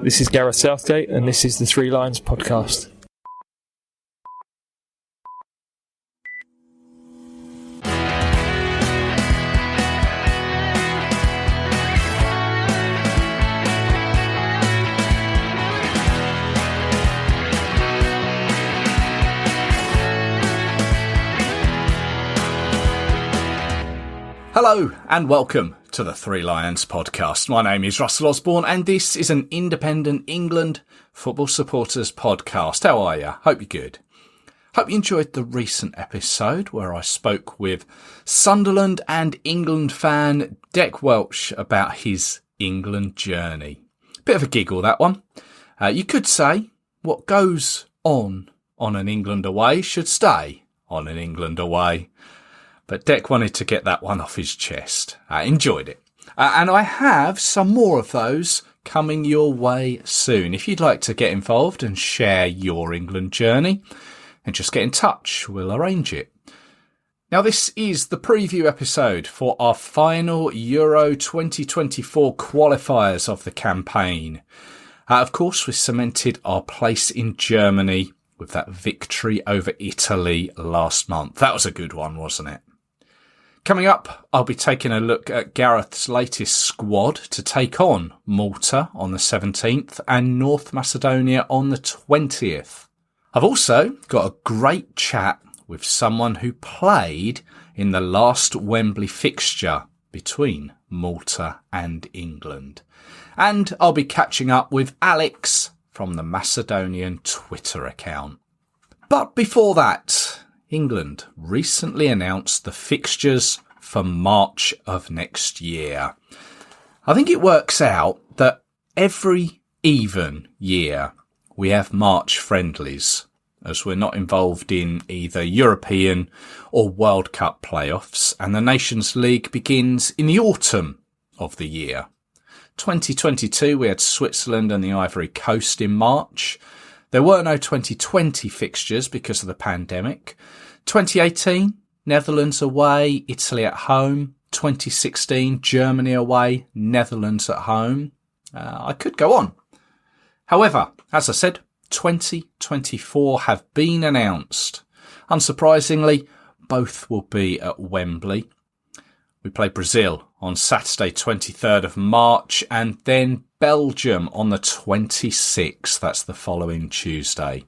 This is Gareth Southgate, and this is the Three Lions podcast. Hello and welcome to the Three Lions podcast. My name is Russell Osborne and this is an independent England football supporters podcast. How are you? Hope you're good. Hope you enjoyed the recent episode where I spoke with Sunderland and England fan Dec Welch about his England journey. Bit of a giggle, that one. You could say what goes on an England away should stay on an England away. But Dec wanted to get that one off his chest. I enjoyed it. And I have some more of those coming your way soon. If you'd like to get involved and share your England journey, then just get in touch. We'll arrange it. Now, this is the preview episode for our final Euro 2024 qualifiers of the campaign. Of course, we cemented our place in Germany with that victory over Italy last month. That was a good one, wasn't it? Coming up, I'll be taking a look at Gareth's latest squad to take on Malta on the 17th and North Macedonia on the 20th. I've also got a great chat with someone who played in the last Wembley fixture between Malta and England. And I'll be catching up with Alex from the Macedonian Twitter account. But before that, England recently announced the fixtures for March of next year. I think it works out that every even year we have March friendlies, as we're not involved in either European or World Cup playoffs, and the Nations League begins in the autumn of the year. 2022 we had Switzerland and the Ivory Coast in March. There were no 2020 fixtures because of the pandemic. 2018, Netherlands away, Italy at home. 2016, Germany away, Netherlands at home. I could go on. However, as I said, 2024 have been announced. Unsurprisingly, both will be at Wembley. We play Brazil on Saturday 23rd of March and then Belgium on the 26th. That's the following Tuesday.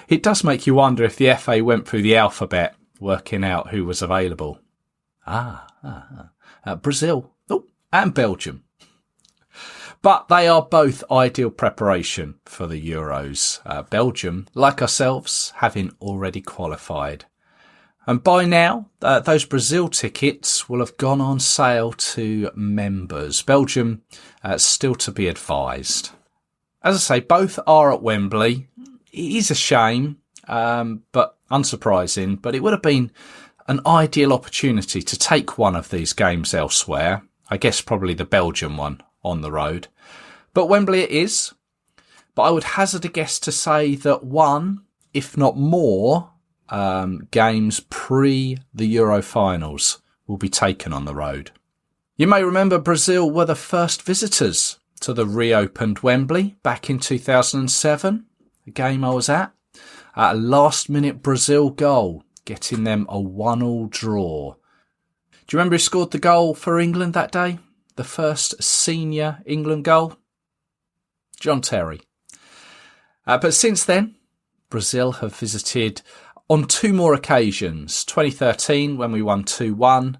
It does make you wonder if the FA went through the alphabet working out who was available. Brazil and Belgium. But they are both ideal preparation for the Euros. Belgium, like ourselves, having already qualified. And by now, those Brazil tickets will have gone on sale to members. Belgium, still to be advised. As I say, both are at Wembley. It is a shame, but unsurprising. But it would have been an ideal opportunity to take one of these games elsewhere. I guess probably the Belgium one on the road. But Wembley it is. But I would hazard a guess to say that one, if not more, games pre the Euro finals will be taken on the road. You may remember Brazil were the first visitors to the reopened Wembley back in 2007, the game I was at. A last-minute Brazil goal, getting them a 1-1 draw. Do you remember who scored the goal for England that day? The first senior England goal? John Terry. But since then, Brazil have visited on two more occasions, 2013 when we won 2-1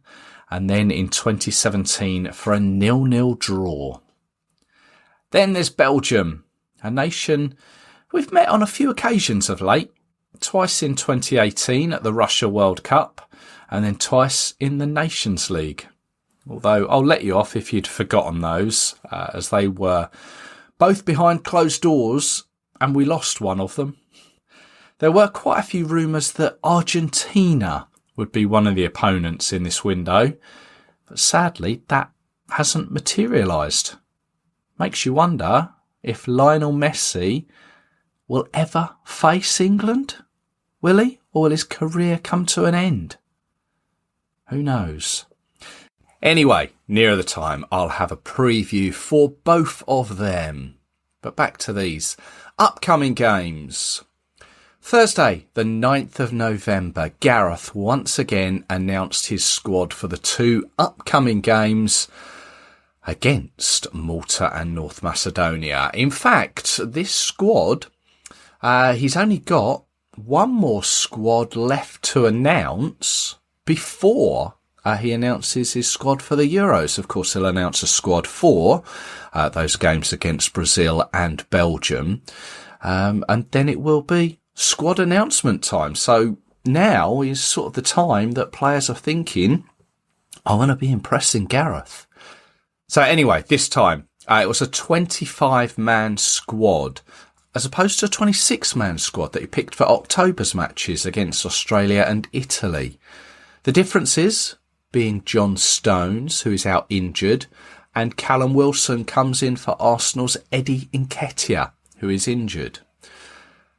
and then in 2017 for a 0-0 draw. Then there's Belgium, a nation we've met on a few occasions of late, twice in 2018 at the Russia World Cup and then twice in the Nations League. Although I'll let you off if you'd forgotten those, as they were both behind closed doors and we lost one of them. There were quite a few rumours that Argentina would be one of the opponents in this window, but sadly that hasn't materialised. Makes you wonder if Lionel Messi will ever face England. Will he? Or will his career come to an end? Who knows? Anyway, nearer the time, I'll have a preview for both of them. But back to these upcoming games. Thursday, the 9th of November, Gareth once again announced his squad for the two upcoming games against Malta and North Macedonia. In fact, this squad, he's only got one more squad left to announce before he announces his squad for the Euros. Of course, he'll announce a squad for those games against Brazil and Belgium. And then it will be squad announcement time. So now is sort of the time that players are thinking, I want to be impressing Gareth. So anyway, this time it was a 25-man squad as opposed to a 26-man squad that he picked for October's matches against Australia and Italy. The differences being John Stones, who is out injured, and Callum Wilson comes in for Arsenal's Eddie Nketiah, who is injured.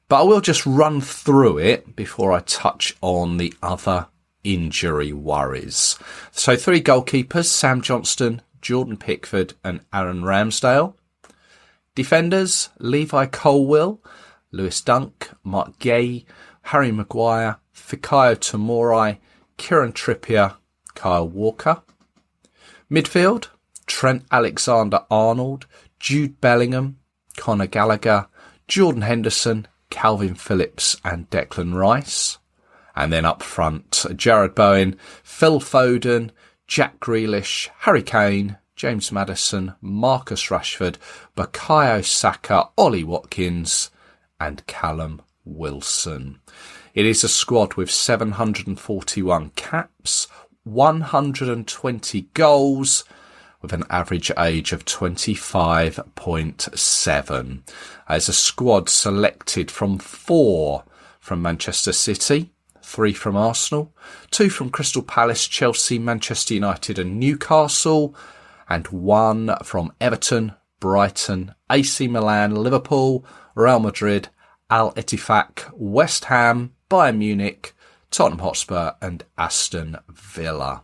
But I will just run through it before I touch on the other injury worries. So 3 goalkeepers, Sam Johnston, Jordan Pickford and Aaron Ramsdale. Defenders, Levi Colwill, Lewis Dunk, Mark Gay, Harry Maguire, Fikayo Tomori, Kieran Trippier, Kyle Walker. Midfield, Trent Alexander-Arnold, Jude Bellingham, Conor Gallagher, Jordan Henderson, Calvin Phillips and Declan Rice. And then up front, Jared Bowen, Phil Foden, Jack Grealish, Harry Kane, James Maddison, Marcus Rashford, Bukayo Saka, Ollie Watkins and Callum Wilson. It is a squad with 741 caps, 120 goals, with an average age of 25.7. As a squad selected from 4 from Manchester City, 3 from Arsenal, 2 from Crystal Palace, Chelsea, Manchester United and Newcastle, and 1 from Everton, Brighton, AC Milan, Liverpool, Real Madrid, Al Ettifaq, West Ham, Bayern Munich, Tottenham Hotspur and Aston Villa.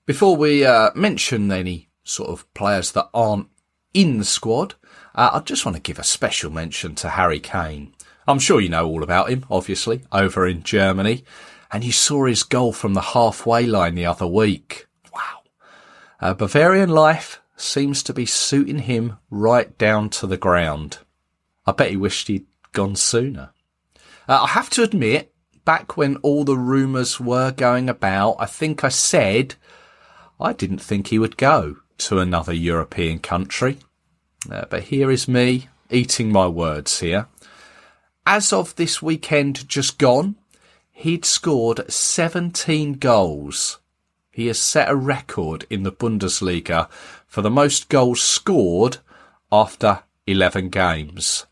Before we mention any sort of players that aren't in the squad, I just want to give a special mention to Harry Kane. I'm sure you know all about him, obviously, over in Germany. And you saw his goal from the halfway line the other week. Wow. Bavarian life seems to be suiting him right down to the ground. I bet he wished he'd gone sooner. I have to admit, back when all the rumours were going about, I think I said I didn't think he would go to another European country. But here is me eating my words here. As of this weekend just gone, he'd scored 17 goals. He has set a record in the Bundesliga for the most goals scored after 11 games.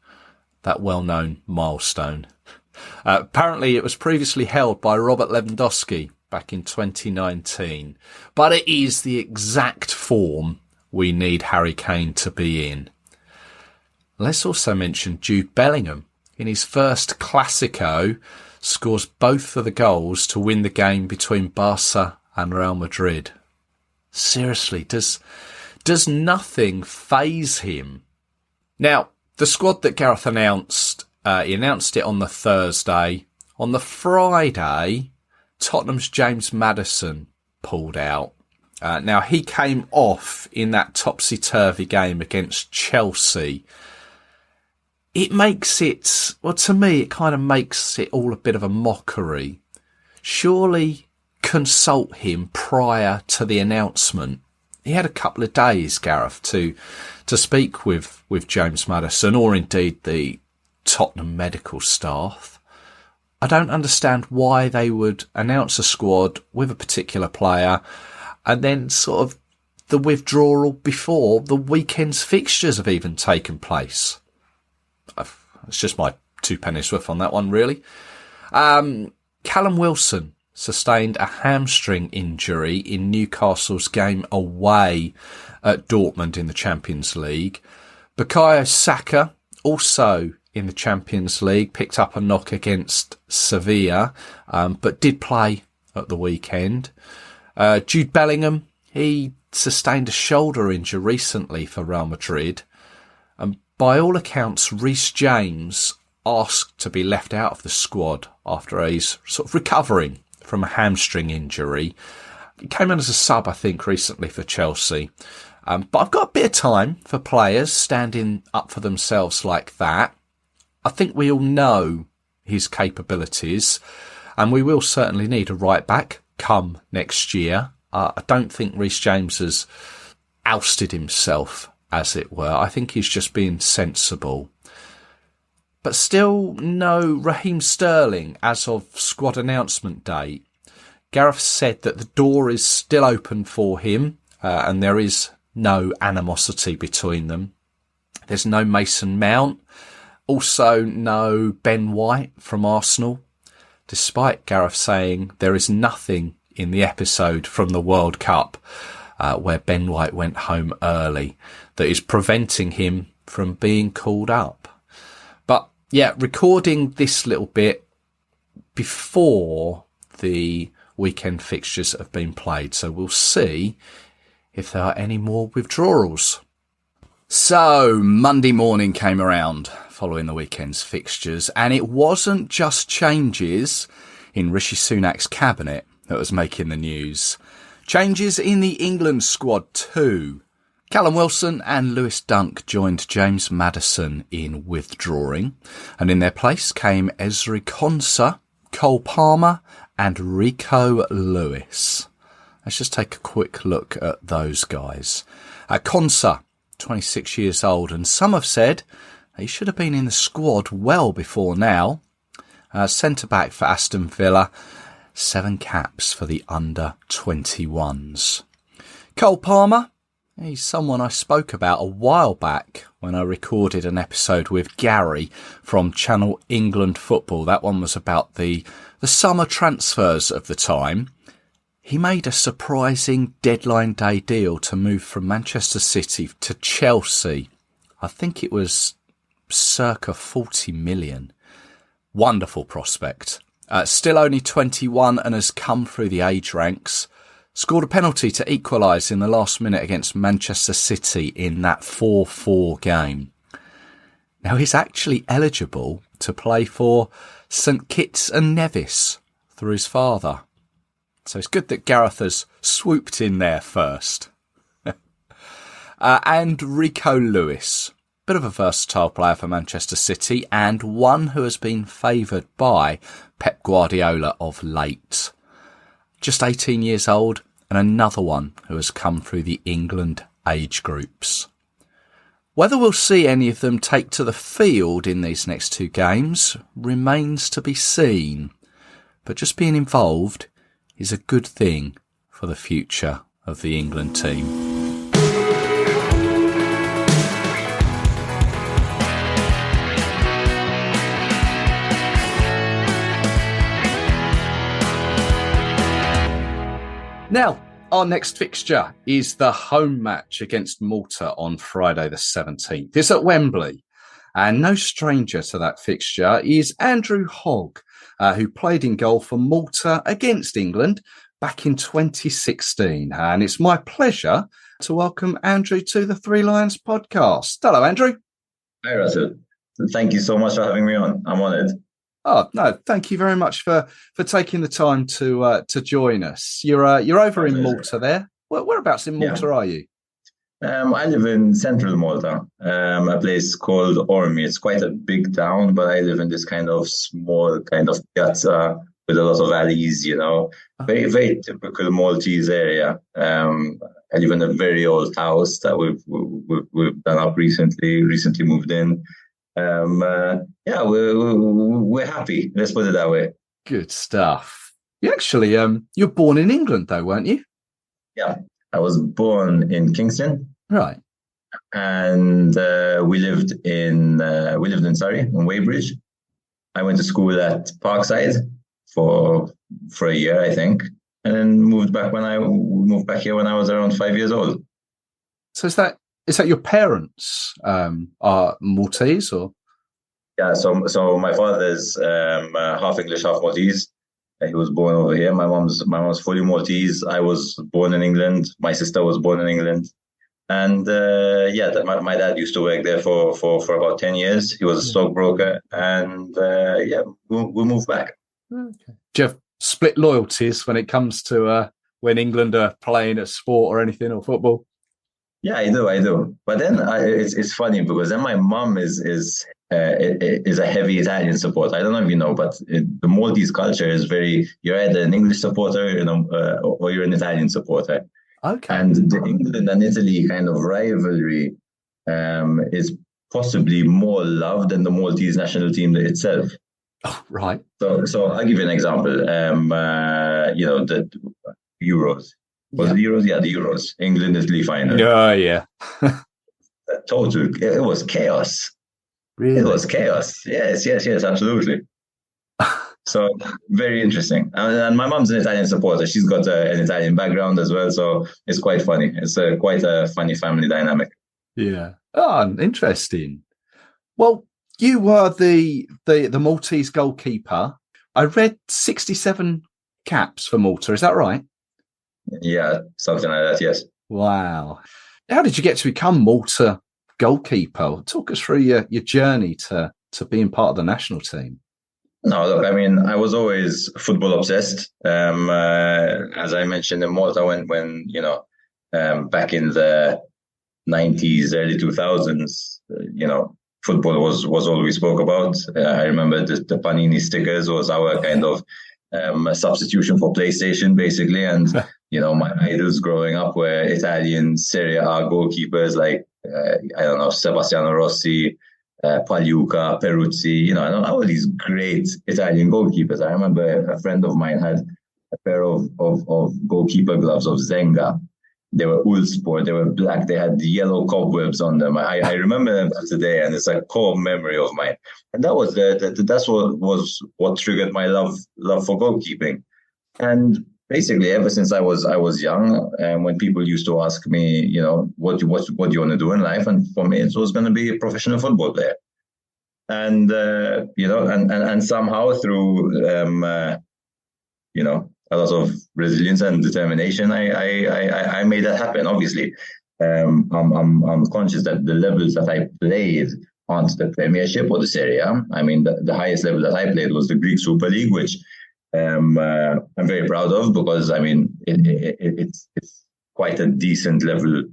That well-known milestone. Apparently it was previously held by Robert Lewandowski back in 2019. But it is the exact form we need Harry Kane to be in. Let's also mention Jude Bellingham. In his first Clasico, scores both of the goals to win the game between Barca and Real Madrid. Seriously, does nothing faze him? Now, the squad that Gareth announced, he announced it on the Thursday. On the Friday, Tottenham's James Maddison pulled out. Now, he came off in that topsy-turvy game against Chelsea. It makes it, well, to me, it kind of makes it all a bit of a mockery. Surely consult him prior to the announcement. He had a couple of days, Gareth, to speak with James Maddison, or indeed the Tottenham medical staff. I don't understand why they would announce a squad with a particular player and then sort of the withdrawal before the weekend's fixtures have even taken place. It's just my 2 pennies worth on that one, really. Callum Wilson sustained a hamstring injury in Newcastle's game away at Dortmund in the Champions League. Bukayo Saka, also in the Champions League, picked up a knock against Sevilla, but did play at the weekend. Jude Bellingham, he sustained a shoulder injury recently for Real Madrid. And by all accounts, Reece James asked to be left out of the squad after he's sort of recovering from a hamstring injury. He came in as a sub, I think, recently for Chelsea. But I've got a bit of time for players standing up for themselves like that. I think we all know his capabilities, and we will certainly need a right back come next year. I don't think Reece James has ousted himself, as it were. I think he's just being sensible. But still no Raheem Sterling as of squad announcement day. Gareth said that the door is still open for him, and there is no animosity between them. There's no Mason Mount. Also no Ben White from Arsenal, despite Gareth saying there is nothing in the episode from the World Cup where Ben White went home early that is preventing him from being called up. But yeah, recording this little bit before the weekend fixtures have been played, so we'll see if there are any more withdrawals. So Monday morning came around following the weekend's fixtures, and it wasn't just changes in Rishi Sunak's cabinet that was making the news. Changes in the England squad too. Callum Wilson and Lewis Dunk joined James Maddison in withdrawing, and in their place came Ezri Konsa, Cole Palmer and Rico Lewis. Let's just take a quick look at those guys. Konsa, 26 years old, and some have said he should have been in the squad well before now. Centre-back for Aston Villa, 7 caps for the under-21s. Cole Palmer, he's someone I spoke about a while back when I recorded an episode with Gary from Channel England Football. That one was about the summer transfers of the time. He made a surprising deadline day deal to move from Manchester City to Chelsea. I think it was circa 40 million. Wonderful prospect. Still only 21 and has come through the age ranks. Scored a penalty to equalise in the last minute against Manchester City in that 4-4 game. Now he's actually eligible to play for St Kitts and Nevis through his father. So it's good that Gareth has swooped in there first. And Rico Lewis, bit of a versatile player for Manchester City and one who has been favoured by Pep Guardiola of late. Just 18 years old and another one who has come through the England age groups. Whether we'll see any of them take to the field in these next 2 games remains to be seen. But just being involved is a good thing for the future of the England team. Now, our next fixture is the home match against Malta on Friday the 17th. It's at Wembley. And no stranger to that fixture is Andrew Hogg, who played in goal for Malta against England back in 2016. And it's my pleasure to welcome Andrew to the Three Lions podcast. Hello, Andrew. Hi, Russell. Thank you so much for having me on. I'm honoured. Oh, no, thank you very much for taking the time to join us. You're over in Malta there. Whereabouts in Malta are you? I live in central Malta, a place called Ormi. It's quite a big town, but I live in this kind of small kind of piazza with a lot of alleys, you know. Very, very typical Maltese area. I live in a very old house that we've done up recently moved in. We're happy. Let's put it that way. Good stuff. You actually, you're born in England though, weren't you? Yeah. I was born in Kingston, right, and we lived in Surrey, in Weybridge. I went to school at Parkside for a year, I think, and then moved back here when I was around 5 years old. So is that your parents are Maltese or? Yeah, so my father's half English, half Maltese. He was born over here. My mom's fully Maltese. I was born in England. My sister was born in England. And my dad used to work there for about 10 years. He was a stockbroker. And we moved back. Okay. Do you have split loyalties when it comes to when England are playing a sport or anything, or football? Yeah, I do. But then it's funny because then my mom is a heavy Italian supporter. I don't know if you know, but the Maltese culture is you're either an English supporter, or you're an Italian supporter. Okay. And the England and Italy kind of rivalry is possibly more loved than the Maltese national team itself. Oh, right. So I'll give you an example. The Euros. Was it Euros? Yeah, the Euros. England-Italy final. Oh, yeah. It was chaos. Really? It was chaos. Yes, absolutely. So very interesting. And my mom's an Italian supporter. She's got an Italian background as well, so it's quite funny. It's quite a funny family dynamic. Yeah. Oh, interesting. Well, you were the Maltese goalkeeper. I read 67 caps for Malta. Is that right? Yeah, something like that, yes. Wow. How did you get to become Malta goalkeeper? Talk us through your journey to being part of the national team. No, look, I mean, I was always football obsessed. As I mentioned in Malta, when back in the 90s, early 2000s, football was all we spoke about. I remember the Panini stickers was our kind of substitution for PlayStation, basically. And, my idols growing up were Italian Serie A goalkeepers like, Sebastiano Rossi, Pagliuca, Peruzzi, all these great Italian goalkeepers. I remember a friend of mine had a pair of goalkeeper gloves of Zenga. They were Ulsport, they were black, they had yellow cobwebs on them. I remember them today, and it's a core memory of mine. And that was that's what triggered my love for goalkeeping. And basically, ever since I was young, and when people used to ask me, what do you want to do in life, and for me, it was going to be a professional football player. And and somehow through a lot of resilience and determination, I made that happen. Obviously, I'm conscious that the levels that I played on the Premiership or the Serie A, I mean, the highest level that I played was the Greek Super League, which I'm very proud of, because I mean it's quite a decent level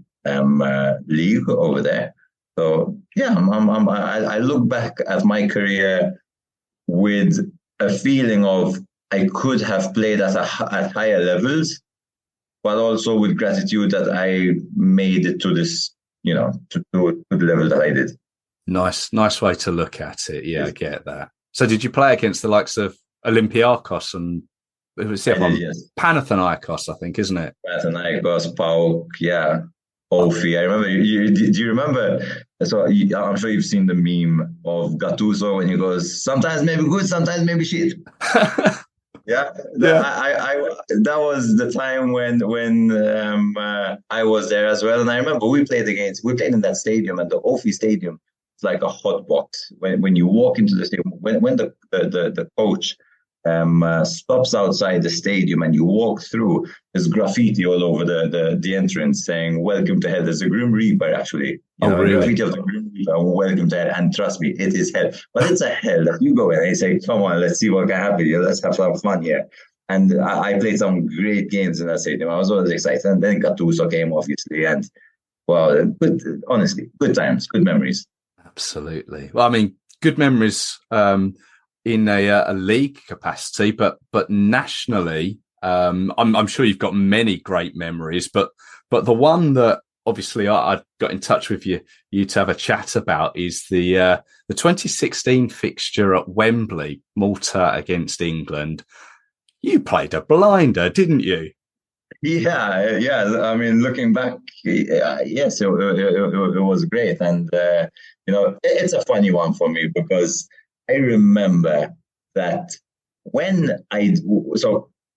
league over there. So yeah, I look back at my career with a feeling of I could have played at higher levels, but also with gratitude that I made it to this, to the level that I did. Nice way to look at it. Yeah, I get that. So did you play against the likes of Olympiakos and it was the other one? Yes. Panathinaikos, I think, isn't it? Panathinaikos, PAOK, yeah. Ofi. I remember. Do you remember? So I'm sure you've seen the meme of Gattuso when he goes, "Sometimes maybe good, sometimes maybe shit." Yeah. That was the time when I was there as well, and I remember we played in that stadium, and the Ofi Stadium. It's like a hot box. When you walk into the stadium, when the coach stops outside the stadium and you walk through, there's graffiti all over the entrance saying "Welcome to Hell." There's a Grim Reaper actually. Really? Graffiti of the Grim Reaper, "Welcome to Hell," and trust me, it is hell. But it's a hell that you go in and you say, "Come on, let's see what can happen here. Let's have some fun here." And I played some great games in that stadium. I was always excited. And then Gattuso came, obviously, and honestly, good times, good memories. Absolutely. Well, I mean, good memories in a league capacity, but nationally, I'm sure you've got many great memories. But the one that obviously I got in touch with you to have a chat about is the 2016 fixture at Wembley, Malta against England. You played a blinder, didn't you? Yeah. I mean, looking back, yes, it was great. And, it's a funny one for me because I remember that when I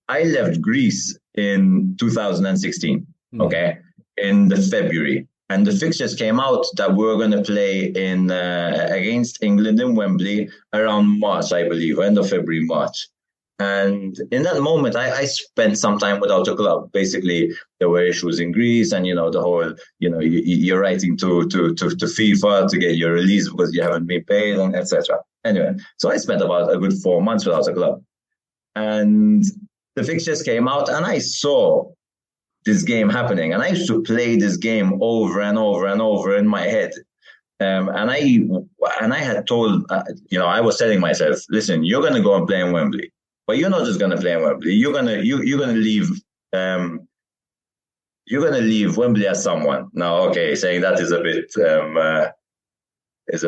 left Greece in 2016, okay, in the February. And the fixtures came out that we were going to play in against England in Wembley around March, I believe, end of February, March. And in that moment, I spent some time without a club. Basically, there were issues in Greece, and the whole, you're writing to FIFA to get your release because you haven't been paid, and etc. Anyway, so I spent about a good 4 months without a club, and the fixtures came out, and I saw this game happening, and I used to play this game over and over and over in my head. And I had told, I was telling myself, listen, you're going to go and play in Wembley. But you're not just going to play in Wembley. You're going to leave Wembley as someone. Now, okay, saying that is a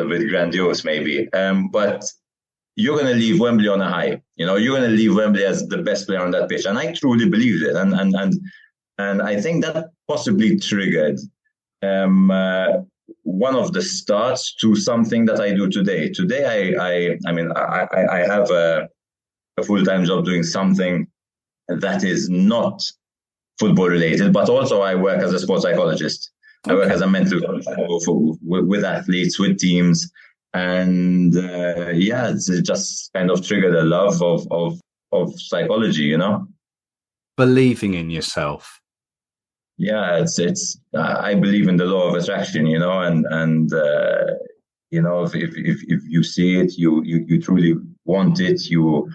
bit grandiose, maybe. But you're going to leave Wembley on a high. You're going to leave Wembley as the best player on that pitch, and I truly believed it. And I think that possibly triggered one of the starts to something that I do today. Today, I have a full-time job doing something that is not football related, but also I work as a sports psychologist. Okay. I work as a mental coach with athletes, with teams, and it's just kind of triggered a love of psychology, Believing in yourself. Yeah, it's. I believe in the law of attraction, and if you see it, you truly want it, you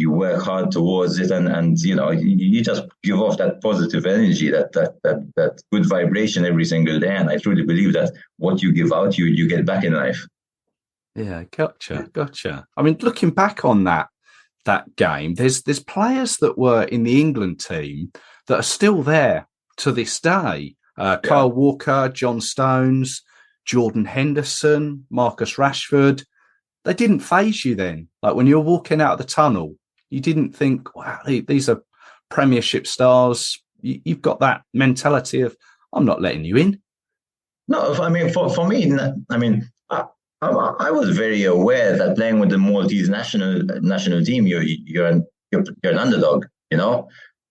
work hard towards it, and you just give off that positive energy, that good vibration every single day. And I truly believe that what you give out, you get back in life. Yeah, gotcha. I mean, looking back on that game, there's players that were in the England team that are still there to this day. Kyle Walker, John Stones, Jordan Henderson, Marcus Rashford. They didn't faze you then. Like when you're walking out of the tunnel, you didn't think, wow, these are Premiership stars. You've got that mentality of, I'm not letting you in. No, I mean, for me, I mean, I was very aware that playing with the Maltese national team, you're an underdog,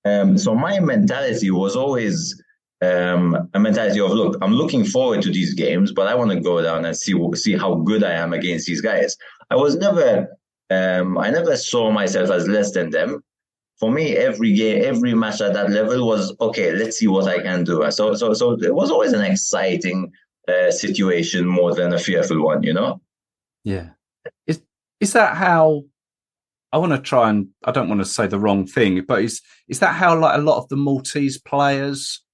So my mentality was always a mentality of, look, I'm looking forward to these games, but I want to go down and see how good I am against these guys. I never saw myself as less than them. For me, every game, every match at that level was, okay, let's see what I can do. So it was always an exciting situation more than a fearful one, Yeah. Is that how, I want to try and, I don't want to say the wrong thing, but is that how like a lot of the Maltese players,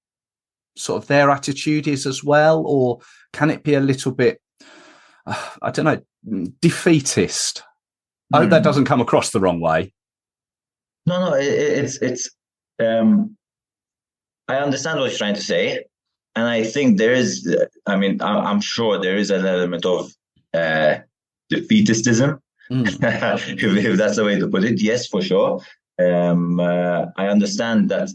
sort of their attitude is as well? Or can it be a little bit, I don't know, defeatist? I hope that doesn't come across the wrong way. No, it's I understand what you're trying to say. And I think there is, I'm sure there is an element of defeatism, if that's the way to put it. Yes, for sure. I understand that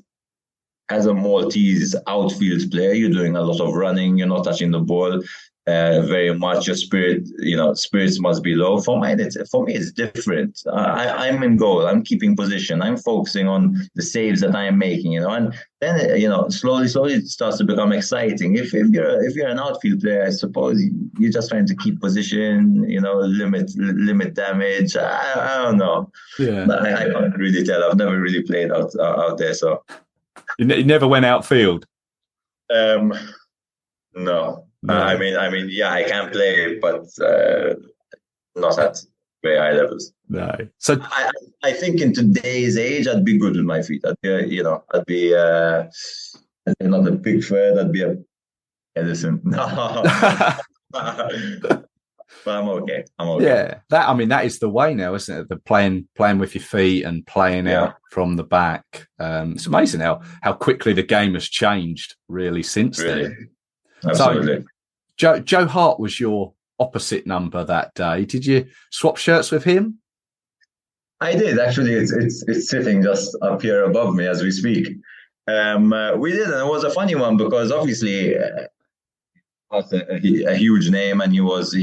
as a Maltese outfield player, you're doing a lot of running, you're not touching the ball very much. Your spirits must be low. For me, it's different. I'm in goal. I'm keeping position. I'm focusing on the saves that I am making. And then slowly it starts to become exciting. If you're an outfield player, I suppose you're just trying to keep position. Limit damage. I don't know. Yeah, I can't really tell. I've never really played out there, so. You never went outfield? No. I mean, yeah, I can play, but not at very high levels. No. So I think in today's age, I'd be good with my feet. I'd be not a big Fred. I'd be a Edison. No. But I'm okay. Yeah, that is the way now, isn't it? The playing with your feet and playing out from the back. It's amazing how quickly the game has changed, really, since then. Absolutely. So, Joe Hart was your opposite number that day. Did you swap shirts with him? I did, actually. It's sitting just up here above me as we speak. We did, and it was a funny one because obviously a huge name, and he was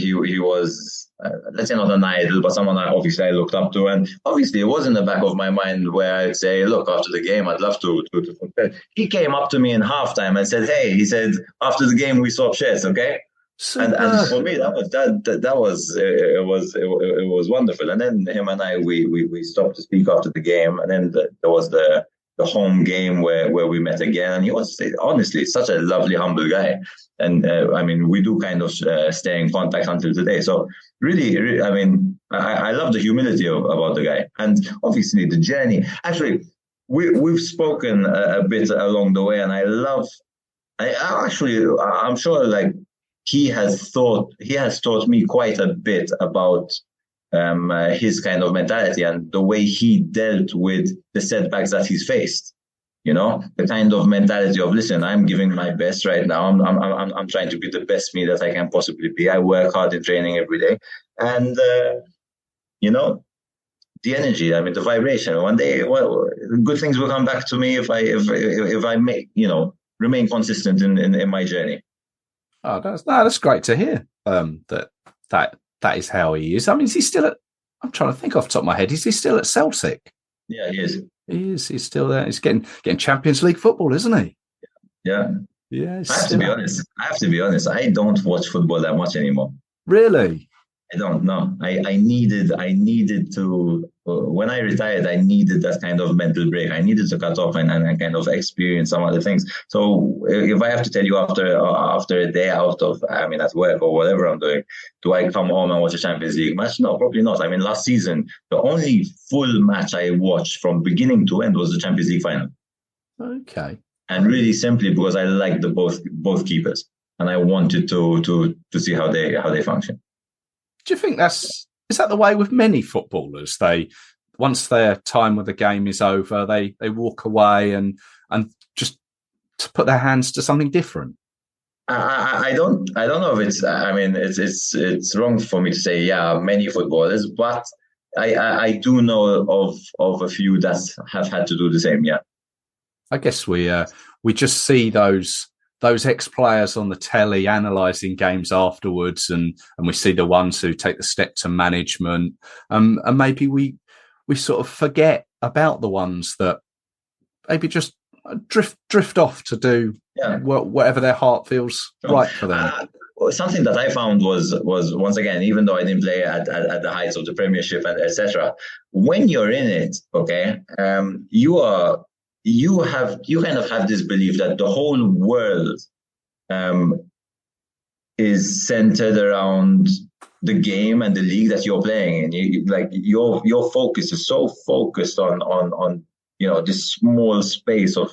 let's say not an idol, but someone I looked up to, and obviously it was in the back of my mind where I'd say, look, after the game, I'd love to. He came up to me in halftime and said, hey, he said, after the game we swap shirts, okay? And for me, that was it was wonderful. And then him and I we stopped to speak after the game, and then there was the home game where we met again. And he was honestly such a lovely, humble guy. And I mean, we do kind of stay in contact until today. So really, I mean, I love the humility about the guy, and obviously the journey. Actually, we've spoken a bit along the way, and I'm sure like. He has taught me quite a bit about his kind of mentality and the way he dealt with the setbacks that he's faced. You know, the kind of mentality of, listen, I'm giving my best right now. I'm trying to be the best me that I can possibly be. I work hard in training every day, and you know, the energy. I mean, the vibration. One day, well, good things will come back to me if I make, you know, remain consistent in my journey. Oh, that's great to hear. That is how he is. I mean, is he still at? I'm trying to think off the top of my head. Is he still at Celtic? Yeah, he is. He is. He's still there. He's getting Champions League football, isn't he? Yeah. Yeah. I have to be honest. I don't watch football that much anymore. Really? I don't know. I needed to, when I retired, I needed that kind of mental break. I needed to cut off and kind of experience some other things. So if I have to tell you after a day out of, I mean, at work or whatever I'm doing, do I come home and watch a Champions League match? No, probably not. I mean, last season, the only full match I watched from beginning to end was the Champions League final. Okay. And really simply because I liked the both keepers and I wanted to see how they function. Do you think is that the way with many footballers? Once their time with the game is over, they walk away and just to put their hands to something different. I don't know if it's. I mean, it's wrong for me to say many footballers, but I do know of a few that have had to do the same. Yeah, I guess we just see those ex-players on the telly analysing games afterwards, and we see the ones who take the step to management, and maybe we sort of forget about the ones that maybe just drift off to do whatever their heart feels right for them. Something that I found was once again, even though I didn't play at the heights of the Premiership and etc., when you're in it, okay, you kind of have this belief that the whole world is centered around the game and the league that you're playing, and your focus is so focused on you know, this small space of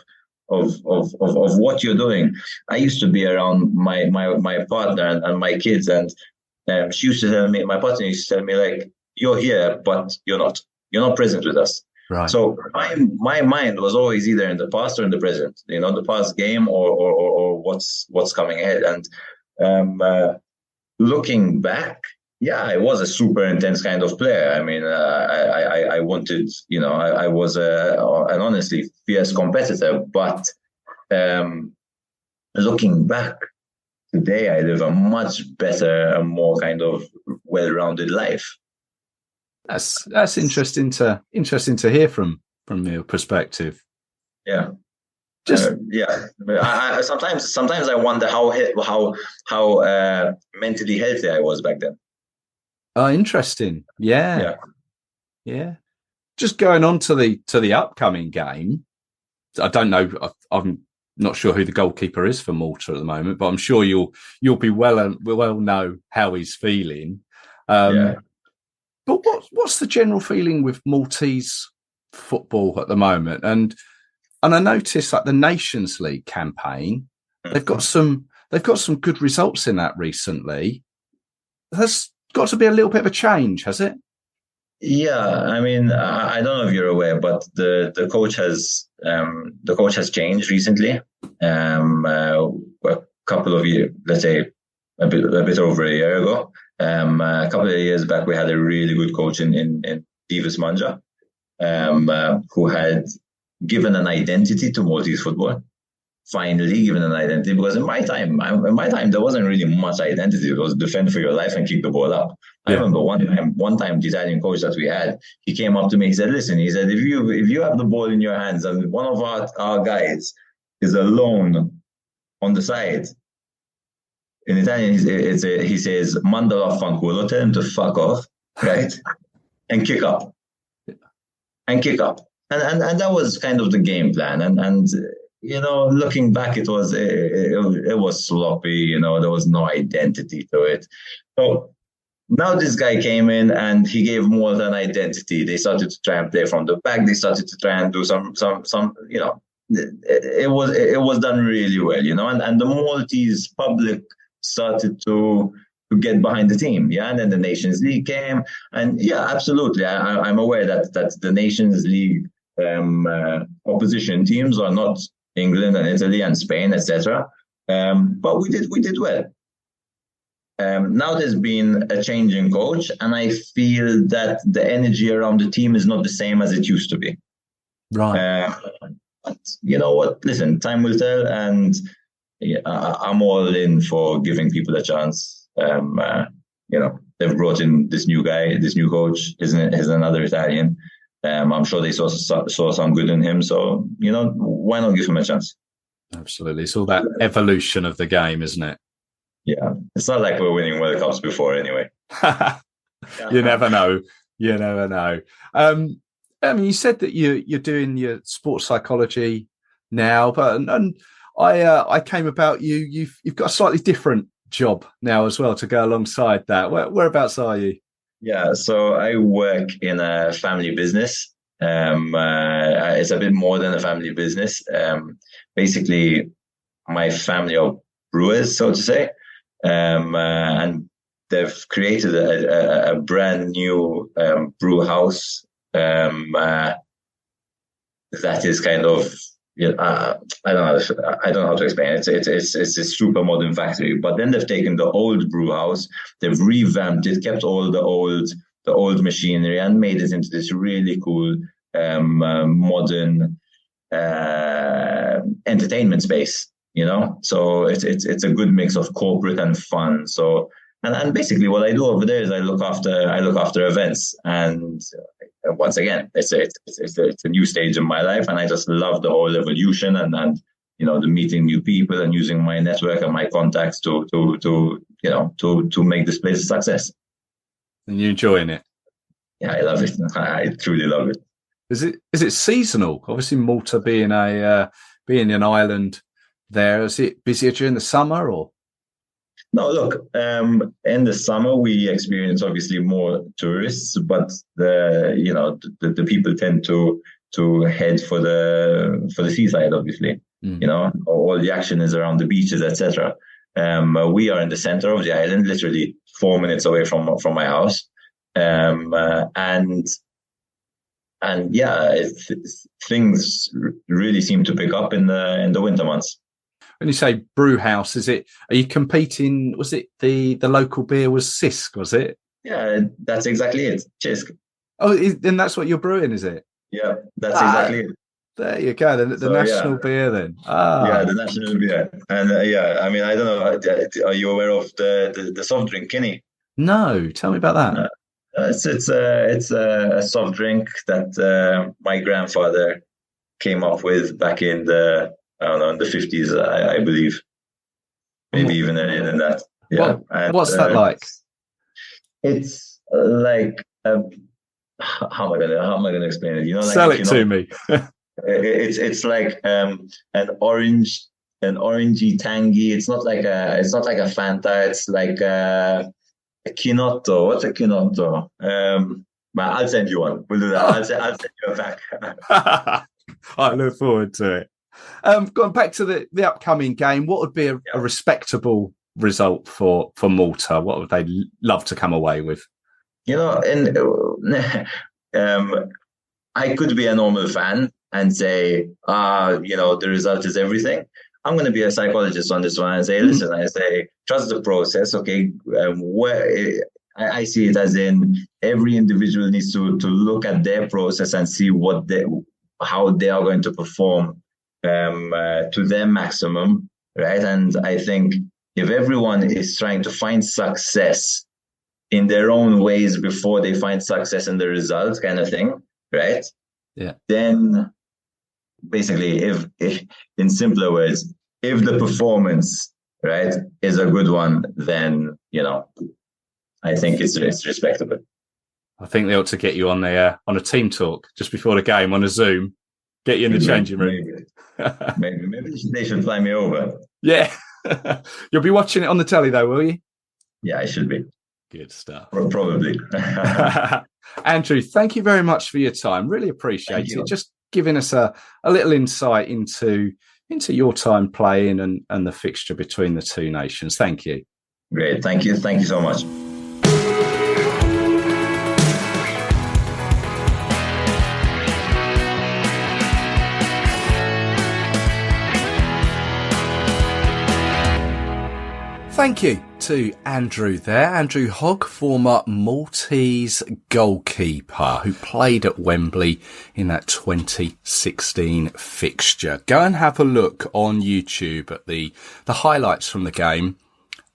what you're doing. I used to be around my partner and my kids, and she used to tell me, my partner used to tell me, like, you're here, but you're not present with us. Right. So my mind was always either in the past or in the present, you know, the past game or what's coming ahead. And looking back, I was a super intense kind of player. I mean, I wanted, you know, I was an honestly fierce competitor. But looking back, today I live a much better and more kind of well-rounded life. That's interesting to hear from your perspective. Yeah. I sometimes I wonder how mentally healthy I was back then. Oh, interesting. Yeah. Just going on to the upcoming game. I don't know. I'm not sure who the goalkeeper is for Malta at the moment, but I'm sure you'll be well know how he's feeling. But what's the general feeling with Maltese football at the moment? And I noticed, like, the Nations League campaign, they've got some good results in that recently. There's got to be a little bit of a change, has it? Yeah, I mean, I don't know if you're aware, but the coach has changed recently. A couple of years, let's say a bit over a year ago. A couple of years back, we had a really good coach in Davis Manja, who had given an identity to Maltese football. Finally given an identity, because in my time, there wasn't really much identity. It was defend for your life and kick the ball up. Yeah. I remember one time the Italian coach that we had, he came up to me, he said, listen, he said, if you have the ball in your hands and one of our guys is alone on the side, in Italian, he says, "Mandalo fanculo," tell him to fuck off, right? And kick up. And that was kind of the game plan. And looking back, it was sloppy. There was no identity to it. So now this guy came in and he gave more than identity. They started to try and play from the back. They started to try and do some. It was done really well, and the Maltese public started to get behind the team, and then the Nations League came, and absolutely, I'm aware that the Nations League opposition teams are not England and Italy and Spain, etc. But we did well. Now there's been a change in coach, and I feel that the energy around the team is not the same as it used to be. Right. But you know what? Listen, time will tell, and I'm all in for giving people a chance. They've brought in this new guy, this new coach. He's another Italian. I'm sure they saw some good in him. So, why not give him a chance? Absolutely. It's all that evolution of the game, isn't it? Yeah. It's not like we're winning World Cups before anyway. You never know. You said that you're doing your sports psychology now, but I came about you. You've got a slightly different job now as well to go alongside that. Whereabouts are you? Yeah, so I work in a family business. It's a bit more than a family business. Basically, my family are brewers, so to say, and they've created a brand new brew house that is kind of. I don't know how to explain it. It's a super modern factory, but then they've taken the old brew house, they've revamped it, kept all the old machinery, and made it into this really cool modern entertainment space. So it's a good mix of corporate and fun. So and basically what I do over there is I look after events, and once again, it's a new stage in my life, and I just love the whole evolution and the meeting new people and using my network and my contacts to make this place a success. And you're enjoying it? Yeah, I love it. I truly love it. Is it seasonal? Obviously, Malta being an island, there, is it busier during the summer or? No, look, in the summer we experience obviously more tourists, but the people tend to head for the seaside, obviously. All the action is around the beaches, etc. We are in the center of the island, literally 4 minutes away from my house, things really seem to pick up in the winter months. When you say brew house, are you competing? Was it the local beer was Sisk, was it? Yeah, that's exactly it. Sisk. Oh, and that's what you're brewing, is it? Yeah, that's exactly it. There you go. The national beer then. Yeah, the national beer. And I mean, I don't know. Are you aware of the soft drink, Kinney? No, tell me about that. It's a soft drink that my grandfather came up with back in the 50s, I believe. Maybe even earlier than that. Yeah. What's that like? It's like how am I gonna explain it? Sell it to me. It's like an orangey tangy. It's not like a Fanta. It's like a Kinotto. What's a Kinotto? I'll send you one. We'll do that. I'll send you a pack. I look forward to it. Going back to the upcoming game, what would be a respectable result for Malta? What would they love to come away with? I could be a normal fan and say, the result is everything. I'm going to be a psychologist on this one and say, listen, I say, trust the process. Okay. I see it as in every individual needs to look at their process and see how they are going to perform to their maximum, right? And I think if everyone is trying to find success in their own ways before they find success in the result, kind of thing, right? Yeah. Then basically, if in simpler words, if the performance right, is a good one, then, I think it's respectable. I think they ought to get you on a team talk just before the game on a Zoom. Get you in the changing room. Maybe they should fly me over. Yeah. You'll be watching it on the telly though, will you? Yeah, I should be. Good stuff. Probably. Andrew, thank you very much for your time. Really appreciate it. Just giving us a little insight into your time playing and the fixture between the two nations. Thank you. Great. Thank you. Thank you so much. Thank you to Andrew there. Andrew Hogg, former Maltese goalkeeper who played at Wembley in that 2016 fixture. Go and have a look on YouTube at the highlights from the game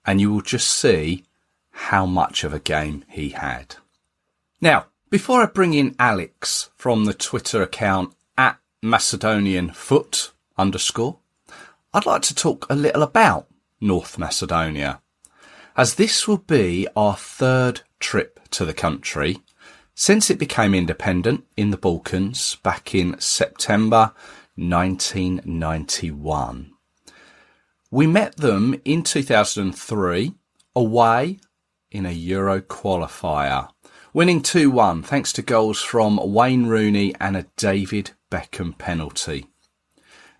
and you will just see how much of a game he had. Now, before I bring in Alex from the Twitter account at @MacedonianFoot_, I'd like to talk a little about North Macedonia, as this will be our third trip to the country since it became independent in the Balkans back in September 1991. We met them in 2003 away in a Euro qualifier, winning 2-1 thanks to goals from Wayne Rooney and a David Beckham penalty.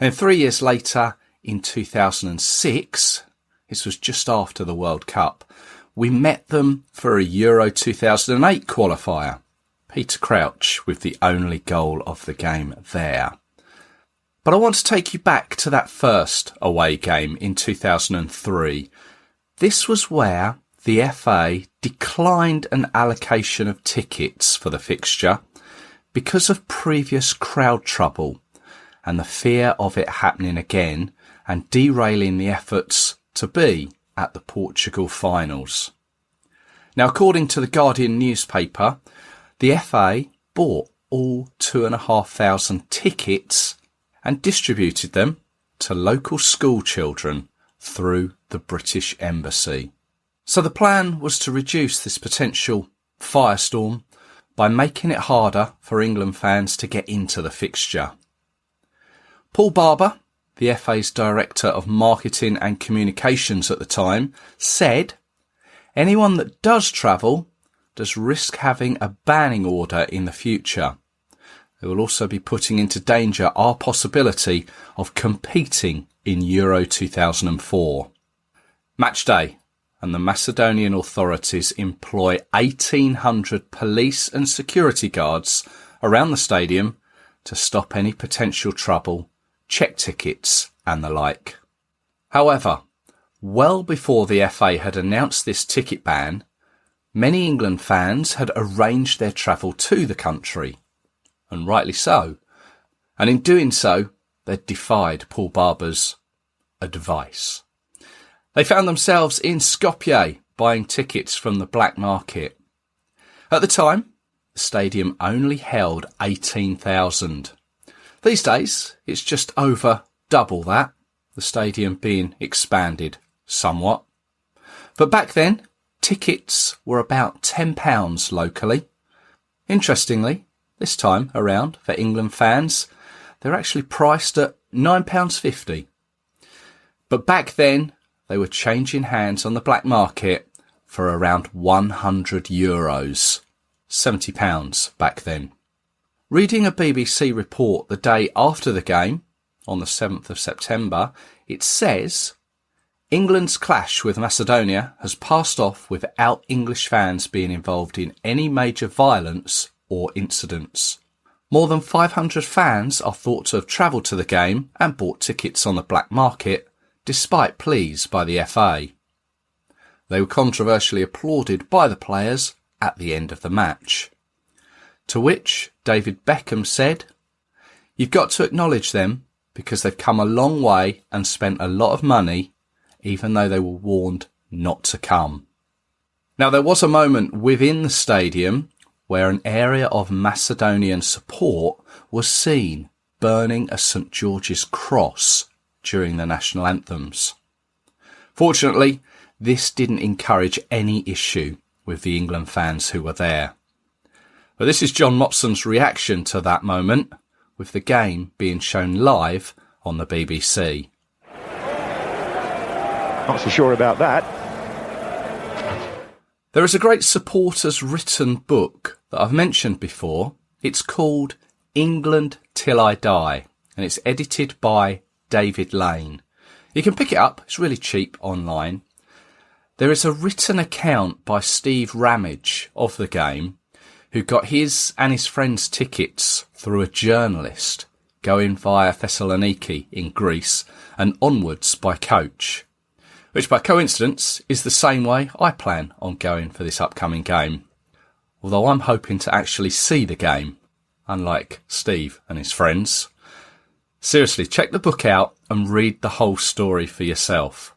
And 3 years later, in 2006, this was just after the World Cup, we met them for a Euro 2008 qualifier. Peter Crouch with the only goal of the game there. But I want to take you back to that first away game in 2003. This was where the FA declined an allocation of tickets for the fixture because of previous crowd trouble and the fear of it happening again and derailing the efforts to be at the Portugal finals. Now, according to the Guardian newspaper, the FA bought all 2,500 tickets and distributed them to local school children through the British Embassy. So the plan was to reduce this potential firestorm by making it harder for England fans to get into the fixture. Paul Barber, the FA's Director of Marketing and Communications at the time, said, "Anyone that does travel does risk having a banning order in the future. They will also be putting into danger our possibility of competing in Euro 2004. Match day, and the Macedonian authorities employ 1,800 police and security guards around the stadium to stop any potential trouble, check tickets and the like." However, well before the FA had announced this ticket ban, many England fans had arranged their travel to the country, and rightly so. And in doing so, they defied Paul Barber's advice. They found themselves in Skopje buying tickets from the black market. At the time, the stadium only held 18,000. These days, it's just over double that, the stadium being expanded somewhat. But back then, tickets were about £10 locally. Interestingly, this time around, for England fans, they're actually priced at £9.50. But back then, they were changing hands on the black market for around €100, £70 back then. Reading a BBC report the day after the game, on the 7th of September, it says, "England's clash with Macedonia has passed off without English fans being involved in any major violence or incidents. More than 500 fans are thought to have travelled to the game and bought tickets on the black market, despite pleas by the FA. They were controversially applauded by the players at the end of the match." To which David Beckham said, "You've got to acknowledge them because they've come a long way and spent a lot of money, even though they were warned not to come." Now, there was a moment within the stadium where an area of Macedonian support was seen burning a St George's cross during the national anthems. Fortunately, this didn't encourage any issue with the England fans who were there. But this is John Motson's reaction to that moment, with the game being shown live on the BBC. Not so sure about that. There is a great supporters written book that I've mentioned before. It's called England Till I Die, and it's edited by David Lane. You can pick it up, it's really cheap online. There is a written account by Steve Ramage of the game, who got his and his friends' tickets through a journalist going via Thessaloniki in Greece and onwards by coach, which by coincidence is the same way I plan on going for this upcoming game. Although I'm hoping to actually see the game, unlike Steve and his friends. Seriously, check the book out and read the whole story for yourself.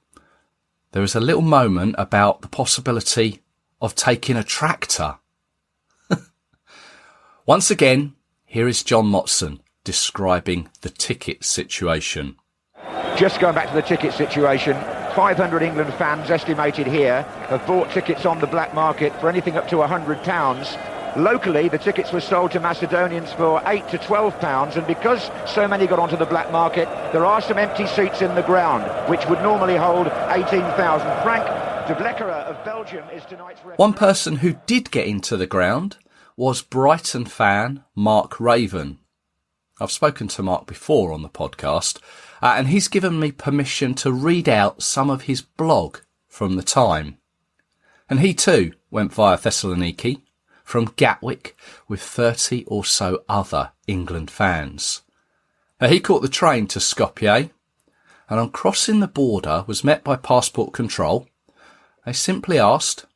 There is a little moment about the possibility of taking a tractor. Once again, here is John Motson describing the ticket situation. Just going back to the ticket situation, 500 England fans estimated here have bought tickets on the black market for anything up to £100. Locally, the tickets were sold to Macedonians for £8 to £12, and because so many got onto the black market, there are some empty seats in the ground, which would normally hold 18,000. Frank de Bleckere of Belgium is tonight's referee. One person who did get into the ground was Brighton fan Mark Raven. I've spoken to Mark before on the podcast, and he's given me permission to read out some of his blog from the time. And he too went via Thessaloniki from Gatwick with 30 or so other England fans. He caught the train to Skopje, and on crossing the border was met by passport control. They simply asked,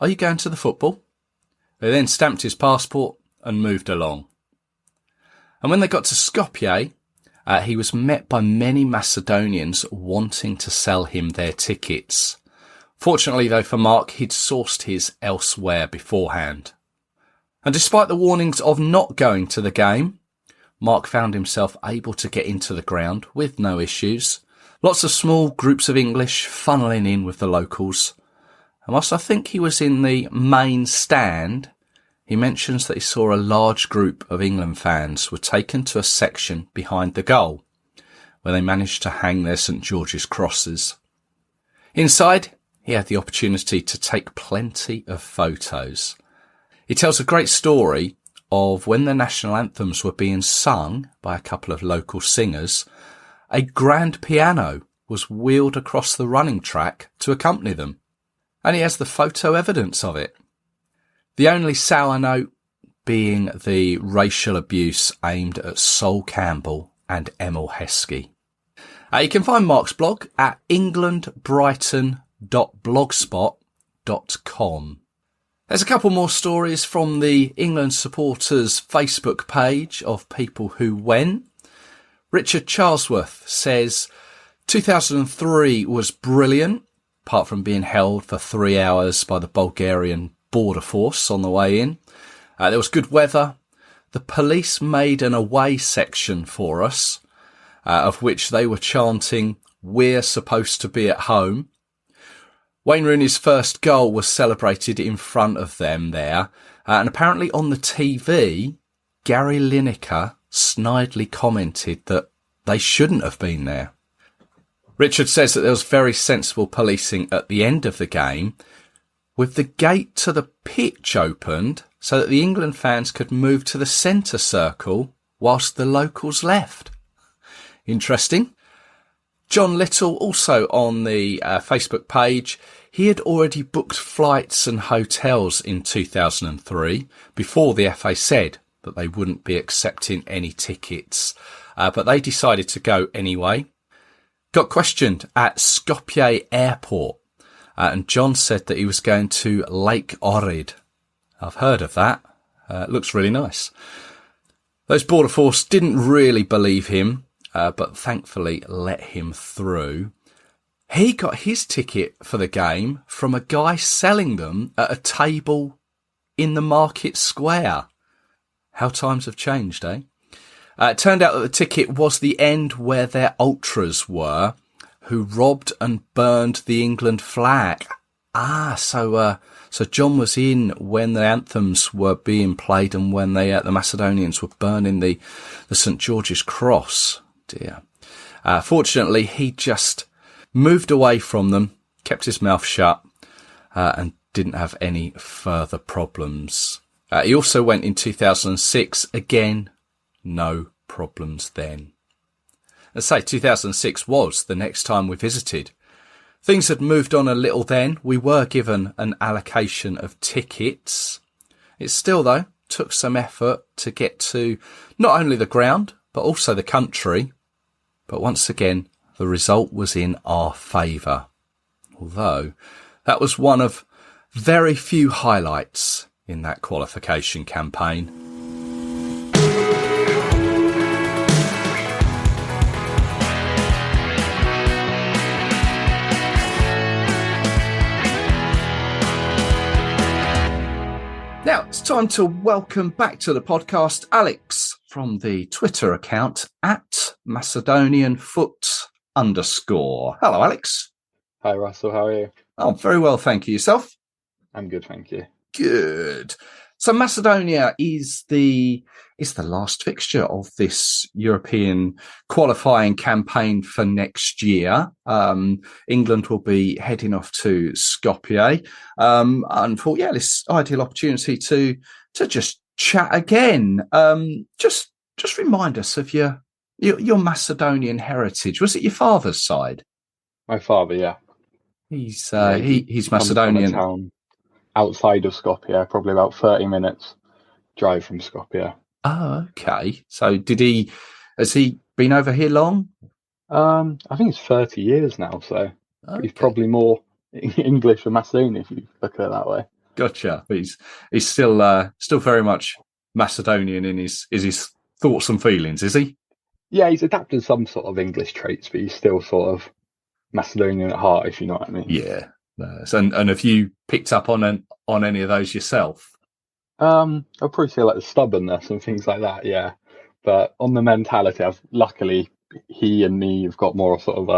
"Are you going to the football?" They then stamped his passport and moved along. And when they got to Skopje, he was met by many Macedonians wanting to sell him their tickets. Fortunately, though, for Mark, he'd sourced his elsewhere beforehand. And despite the warnings of not going to the game, Mark found himself able to get into the ground with no issues. Lots of small groups of English funneling in with the locals. And whilst I think he was in the main stand, he mentions that he saw a large group of England fans were taken to a section behind the goal, where they managed to hang their St George's crosses. Inside, he had the opportunity to take plenty of photos. He tells a great story of when the national anthems were being sung by a couple of local singers, a grand piano was wheeled across the running track to accompany them. And he has the photo evidence of it. The only sour note being the racial abuse aimed at Sol Campbell and Emil Heskey. You can find Mark's blog at englandbrighton.blogspot.com. There's a couple more stories from the England supporters Facebook page of people who went. Richard Charlesworth says, 2003 was brilliant, apart from being held for 3 hours by the Bulgarian border force on the way in. There was good weather. The police made an away section for us, of which they were chanting, "We're supposed to be at home." Wayne Rooney's first goal was celebrated in front of them there, and apparently on the TV, Gary Lineker snidely commented that they shouldn't have been there. Richard says that there was very sensible policing at the end of the game, with the gate to the pitch opened so that the England fans could move to the centre circle whilst the locals left. Interesting. John Little, also on the Facebook page, he had already booked flights and hotels in 2003 before the FA said that they wouldn't be accepting any tickets, but they decided to go anyway. Got questioned at Skopje Airport, and John said that he was going to Lake Ohrid. I've heard of that. It looks really nice. Those border force didn't really believe him, but thankfully let him through. He got his ticket for the game from a guy selling them at a table in the market square. How times have changed, eh? It turned out that the ticket was the end where their ultras were, who robbed and burned the England flag. So John was in when the anthems were being played and when the Macedonians were burning the St. George's Cross. Dear. Fortunately, he just moved away from them, kept his mouth shut, and didn't have any further problems. He also went in 2006. Again, no problems then. Let's say 2006 was the next time we visited. Things had moved on a little then. We were given an allocation of tickets. It still, though, took some effort to get to not only the ground, but also the country. But once again, the result was in our favour. Although that was one of very few highlights in that qualification campaign. Now, it's time to welcome back to the podcast Alex from the Twitter account @MacedonianFoot_. Hello, Alex. Hi, Russell. How are you? Oh, very well, thank you. Yourself? I'm good, thank you. Good. So Macedonia is the last fixture of this European qualifying campaign for next year. England will be heading off to Skopje, and thought, this ideal opportunity to just chat again. Just remind us of your Macedonian heritage. Was it your father's side? My father, yeah. He's Macedonian. From a town outside of Skopje, probably about 30 minutes drive from Skopje. Oh, okay. So has he been over here long? I think it's 30 years now, so okay. He's probably more English than Macedonian if you look at it that way. Gotcha. But he's still very much Macedonian in his thoughts and feelings, is he? Yeah, he's adapted some sort of English traits, but he's still sort of Macedonian at heart, if you know what I mean. Yeah. And have you picked up on any of those yourself? I'll probably say like the stubbornness and things like that, yeah. But on the mentality, luckily he and me have got more sort of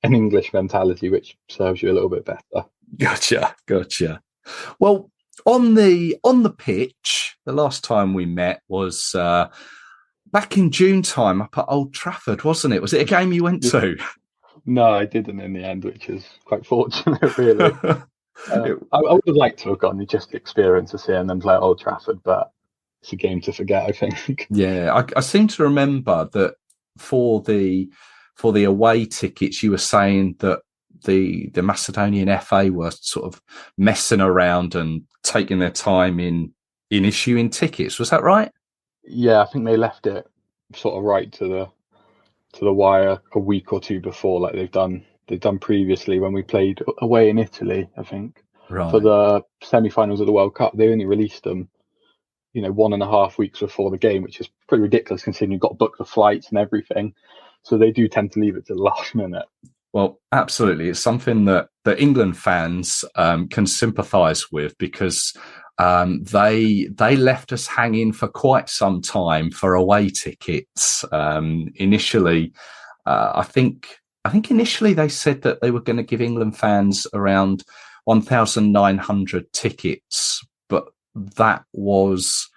an English mentality, which serves you a little bit better. Gotcha. Well, on the pitch, the last time we met was back in June time up at Old Trafford, wasn't it? Was it a game you went to? No, I didn't in the end, which is quite fortunate, really. I would have liked to have gone just the experience of seeing them play at Old Trafford, but it's a game to forget, I think. Yeah, I seem to remember that for the away tickets, you were saying that the Macedonian FA were sort of messing around and taking their time in issuing tickets. Was that right? Yeah, I think they left it sort of right to the wire a week or two before, like they've done previously when we played away in Italy, I think. Right. For the semi-finals of the World Cup. They only released them, 1.5 weeks before the game, which is pretty ridiculous considering you've got to book the flights and everything. So they do tend to leave it to the last minute. Well, absolutely. It's something that England fans can sympathise with, because they left us hanging for quite some time for away tickets. Initially, I think initially they said that they were going to give England fans around 1,900 tickets, but that was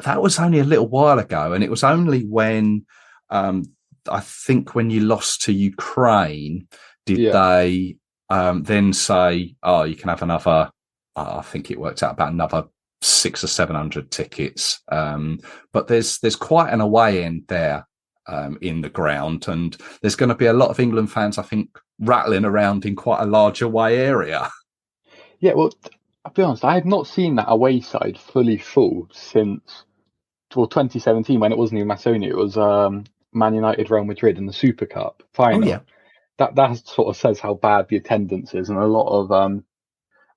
only a little while ago, and it was only when I think when you lost to Ukraine did they then say, "Oh, you can have another." I think it worked out about another 600 or 700 tickets. But there's quite an away end there in the ground, and there's going to be a lot of England fans, I think, rattling around in quite a large away area. Yeah, well, I'll be honest, I had not seen that away side fully full since 2017, when it wasn't even Macedonia. It was Man United, Real Madrid in the Super Cup final. Oh, yeah. That sort of says how bad the attendance is, and a lot of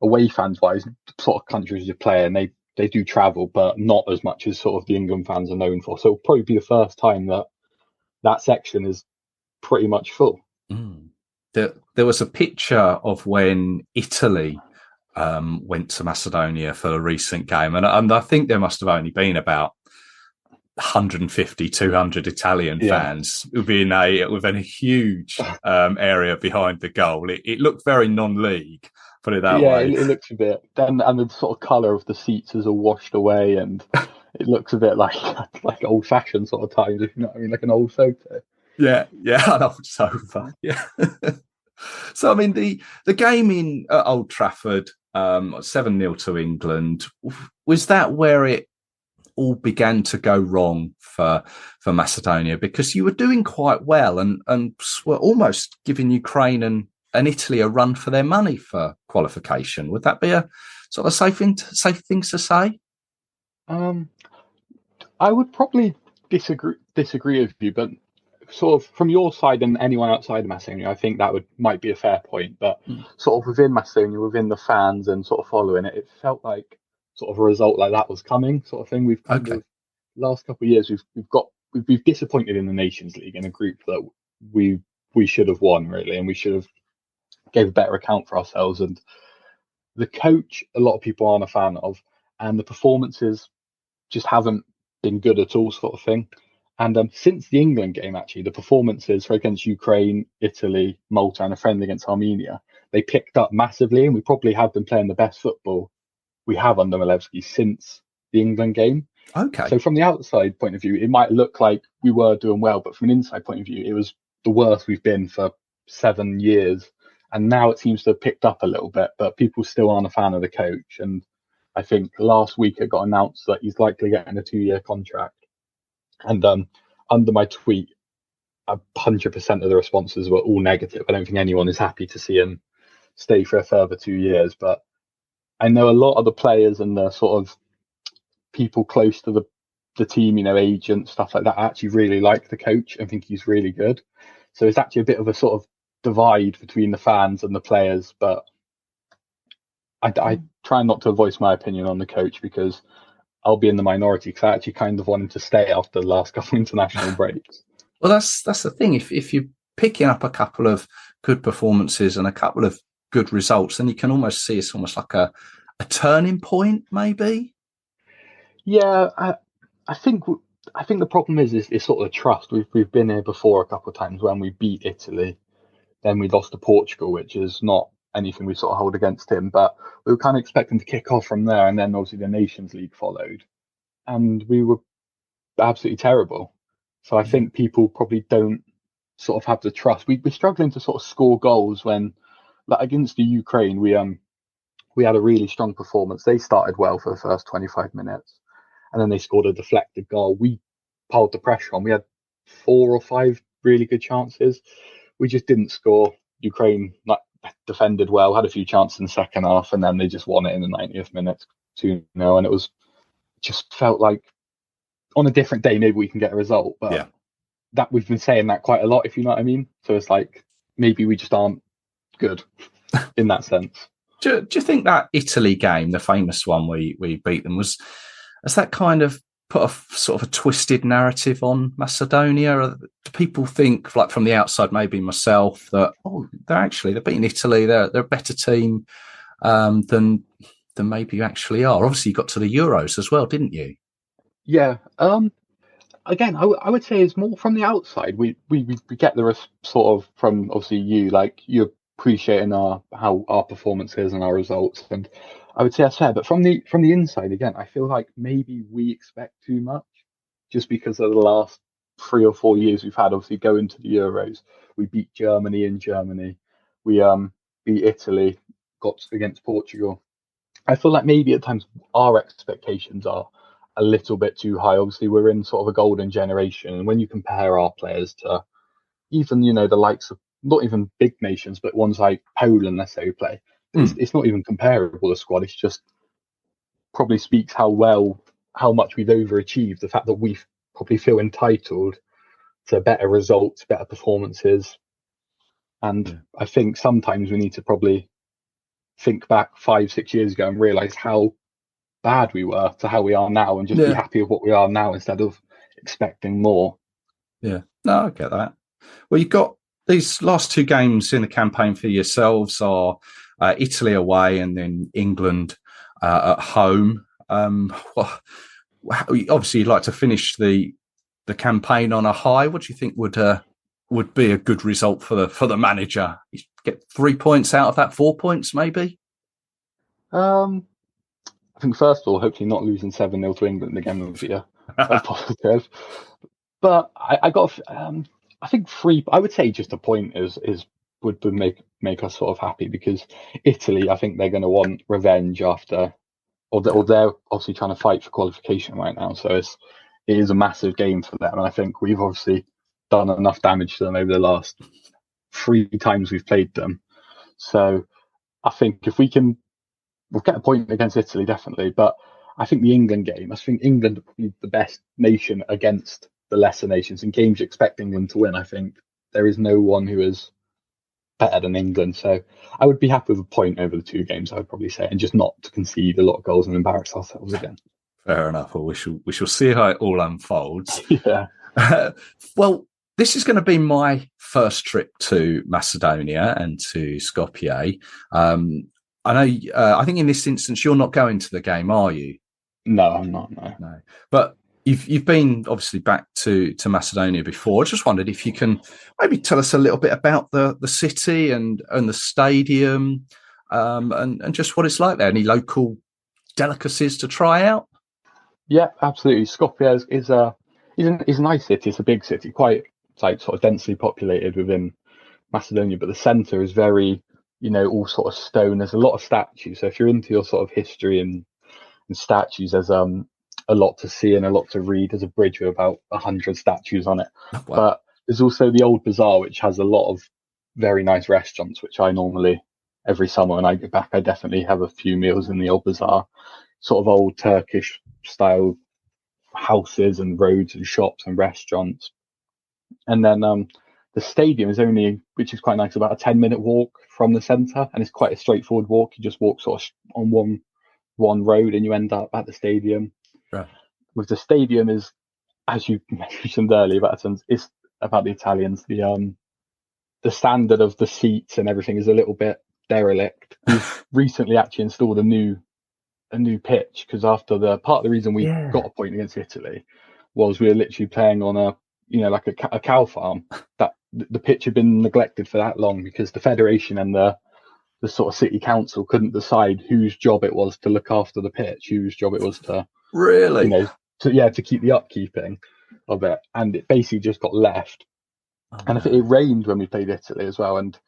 away fans wise, sort of countries you play, and they do travel, but not as much as sort of the England fans are known for. So it'll probably be the first time that section is pretty much full. Mm. There was a picture of when Italy went to Macedonia for a recent game, and I think there must have only been about 150, 200 Italian fans within a huge area behind the goal. It looked very non-league, put it that way. Yeah, it looks a bit. And the sort of colour of the seats is all washed away, and it looks a bit like old-fashioned sort of times, if you know what I mean, like an old photo. Yeah, an old sofa. Yeah. So I mean, the game in at Old Trafford, 7-0 to England. Was that where it all began to go wrong for Macedonia? Because you were doing quite well and were almost giving Ukraine and Italy a run for their money for qualification. Would that be a sort of safe thing to say? I would probably disagree with you, but sort of from your side and anyone outside of Macedonia, I think that might be a fair point. But sort of within Macedonia, within the fans and sort of following it, it felt like sort of a result like that was coming, sort of thing. We've kind of last couple of years we've disappointed in the Nations League in a group that we should have won really, and we should have gave a better account for ourselves. And the coach, a lot of people aren't a fan of, and the performances just haven't been good at all, sort of thing. And since the England game, actually, the performances against Ukraine, Italy, Malta, and a friendly against Armenia, they picked up massively, and we probably have been playing the best football we have under Milevski since the England game. Okay. So from the outside point of view, it might look like we were doing well, but from an inside point of view, it was the worst we've been for 7 years. And now it seems to have picked up a little bit, but people still aren't a fan of the coach. And I think last week it got announced that he's likely getting a 2-year contract. And under my tweet, 100% of the responses were all negative. I don't think anyone is happy to see him stay for a further 2 years. But I know a lot of the players and the sort of people close to the team, you know, agents, stuff like that, actually really like the coach and think he's really good. So it's actually a bit of a sort of divide between the fans and the players. But I try not to voice my opinion on the coach because I'll be in the minority, because I actually kind of wanted to stay after the last couple of international breaks. Well, that's the thing. If you're picking up a couple of good performances and a couple of good results, then you can almost see it's almost like a turning point, maybe. Yeah, I think the problem is sort of the trust. We've been here before a couple of times when we beat Italy, then we lost to Portugal, which is not anything we sort of hold against him. But we were kind of expecting to kick off from there, and then obviously the Nations League followed, and we were absolutely terrible. So I think people probably don't sort of have the trust. We're struggling to sort of score goals when, like against the Ukraine, we had a really strong performance. They started well for the first 25 minutes, and then they scored a deflected goal. We piled the pressure on. We had 4 or 5 really good chances. We just didn't score. Ukraine defended well, had a few chances in the second half, and then they just won it in the 90th minute 2-0. And it just felt like on a different day, maybe we can get a result. But that we've been saying that quite a lot, if you know what I mean. So it's like maybe we just aren't good in that sense. Do you think that Italy game, the famous one we beat them, has that kind of put a sort of a twisted narrative on Macedonia? Or do people think, like from the outside, maybe myself, that they're beating Italy, they're a better team than maybe you actually are? Obviously, you got to the Euros as well, didn't you? Yeah. Again, I would say it's more from the outside. We get the sort of from obviously you, like you're appreciating how our performance is and our results, and I would say that's fair. But from the inside, again, I feel like maybe we expect too much, just because of the last 3 or 4 years we've had. Obviously, going to the Euros, we beat Germany in Germany, we beat Italy, got against Portugal. I feel like maybe at times our expectations are a little bit too high. Obviously, we're in sort of a golden generation, and when you compare our players to even, you know, the likes of not even big nations, but ones like Poland, let's say, who play, it's not even comparable, the squad. It's just probably speaks how much we've overachieved, the fact that we probably feel entitled to better results, better performances. And I think sometimes we need to probably think back 5-6 years ago and realise how bad we were to how we are now, and just be happy with what we are now instead of expecting more. Yeah, no, I get that. Well, you've got these last 2 games in the campaign for yourselves are Italy away and then England at home. obviously you'd like to finish the campaign on a high. What do you think would be a good result for the manager? You get 3 points out of that, 4 points maybe? I think first of all, hopefully not losing 7-0 to England again would be a positive. But I think I would say just a point would make us sort of happy, because Italy, I think they're going to want revenge after, or they're obviously trying to fight for qualification right now. So it is a massive game for them. And I think we've obviously done enough damage to them over the last 3 times we've played them. So I think if we'll get a point against Italy, definitely. But I think the England game, I think England are probably the best nation against the lesser nations. In games you expect England to win, I think there is no one who is better than England. So I would be happy with a point over the 2 games, I would probably say, and just not to concede a lot of goals and embarrass ourselves again. Fair enough. Well, we shall see how it all unfolds. Yeah. Well, this is going to be my first trip to Macedonia and to Skopje. I know. I think in this instance, you're not going to the game, are you? No, I'm not. No. But you've been obviously back to Macedonia before. I just wondered if you can maybe tell us a little bit about the city and the stadium, and just what it's like there. Any local delicacies to try out? Yeah, absolutely. Skopje is a nice city. It's a big city, quite like sort of densely populated within Macedonia, but the centre is very, all sort of stone. There's a lot of statues. So if you're into your sort of history and statues, there's a lot to see and a lot to read. There's a bridge with about 100 statues on it. Wow. But there's also the old bazaar, which has a lot of very nice restaurants, which I normally, every summer when I get back, I definitely have a few meals in the old bazaar. Sort of old Turkish style houses and roads and shops and restaurants. And then the stadium is only, which is quite nice, about a 10-minute walk from the centre, and it's quite a straightforward walk. You just walk sort of on one road and you end up at the stadium. Right. With the stadium is, as you mentioned earlier, it's about the Italians. The standard of the seats and everything is a little bit derelict. We've recently actually installed a new pitch, because after part of the reason we got a point against Italy was we were literally playing on like a cow farm. That the pitch had been neglected for that long because the federation and the sort of city council couldn't decide whose job it was to look after the pitch, whose job it was to to keep the upkeeping of it, and it basically just got left. And if it rained when we played Italy as well, and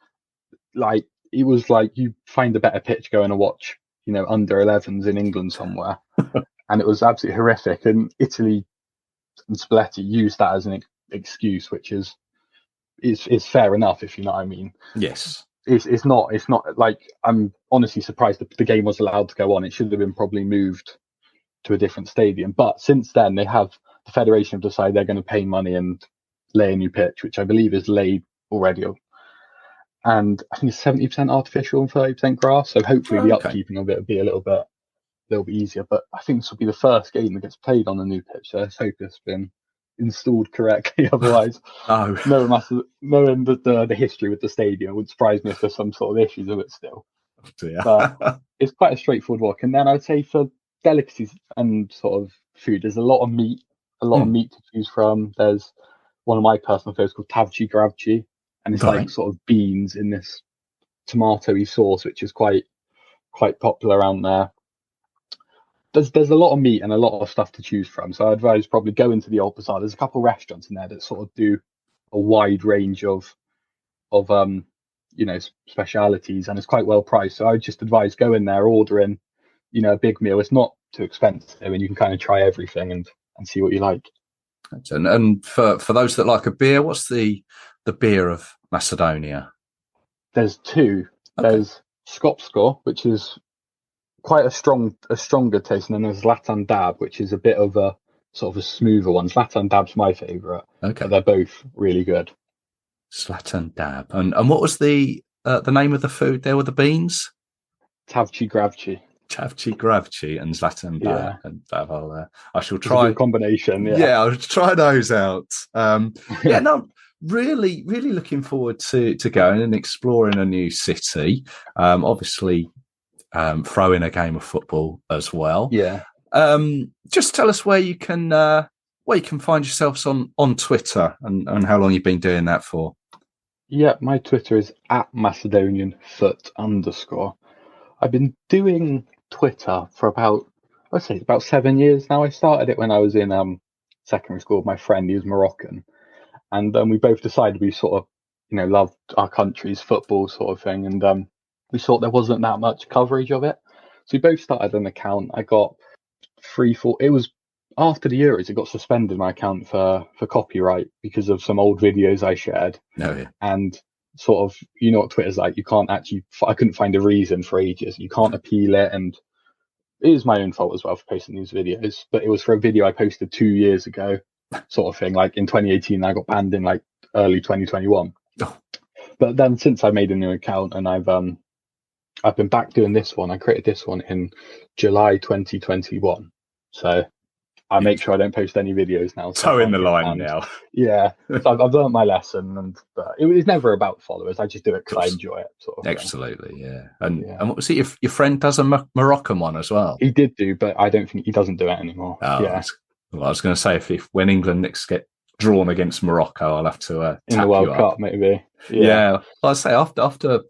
like it was like you find a better pitch going to watch under 11s in England somewhere, and it was absolutely horrific. And Italy and Spalletti used that as an excuse, which is fair enough, if you know what I mean. Yes. It's not like, I'm honestly surprised that the game was allowed to go on. It should have been probably moved to a different stadium. But since then, the federation have decided they're going to pay money and lay a new pitch, which I believe is laid already. And I think it's 70% artificial and 30% grass. So hopefully the upkeeping of it will be a little bit easier. But I think this will be the first game that gets played on the new pitch. So let's hope it's been installed correctly. Otherwise, knowing the history with the stadium, it would surprise me if there's some sort of issues with it still. But it's quite a straightforward walk. And then I would say for delicacies and sort of food, there's a lot of meat to choose from. There's one of my personal favorites called tavci gravci, and it's like sort of beans in this tomatoey sauce, which is quite popular around there. There's a lot of meat and a lot of stuff to choose from, so I advise probably go into the old bazaar. There's a couple of restaurants in there that sort of do a wide range of specialities, and it's quite well priced. So I would just advise go in there, ordering a big meal. It's not too expensive, and you can kind of try everything and see what you like. And for those that like a beer, what's the beer of Macedonia? There's 2. Okay. There's Skopje, which is quite a stronger taste, and then there's Zlatan Dab, which is a bit of a sort of a smoother one. Zlatan Dab's my favourite. Okay, but they're both really good. Zlatan Dab, and what was the name of the food there with the beans? Tavci gravci. Tavci gravci and Zlatan Dab. Yeah. And I shall try. It's a good combination. Yeah, I'll try those out. Really, really looking forward to going and exploring a new city. Obviously, throw in a game of football as well. Yeah. just tell us where you can find yourselves on Twitter and how long you've been doing that for. Yeah, my Twitter is @MacedonianFoot_. I've been doing Twitter for about 7 years now. I started it when I was in secondary school with my friend. He was Moroccan, and we both decided we sort of, loved our country's football sort of thing, and we thought there wasn't that much coverage of it, so we both started an account. I got 3-4. It was after the Euros. It got suspended, my account, for copyright because of some old videos I shared. Oh, yeah. And sort of, what Twitter's like. You can't actually. I couldn't find a reason for ages. You can't appeal it, and it is my own fault as well for posting these videos. But it was for a video I posted 2 years ago, sort of thing. Like in 2018, I got banned in like early 2021. Oh. But then since I made a new account and I've been back doing this one. I created this one in July 2021. So I make sure I don't post any videos now. So toe in the line now. Yeah, so I've learned my lesson, but it was never about followers. I just do it because I enjoy it. Sort of Absolutely, thing. Yeah. And what was it? Your friend does a Moroccan one as well. He did do, but I don't think he doesn't do it anymore. Oh, yeah. Well, I was going to say if when England next get drawn against Morocco, I'll have to in the World Cup maybe. Yeah. I'd say after.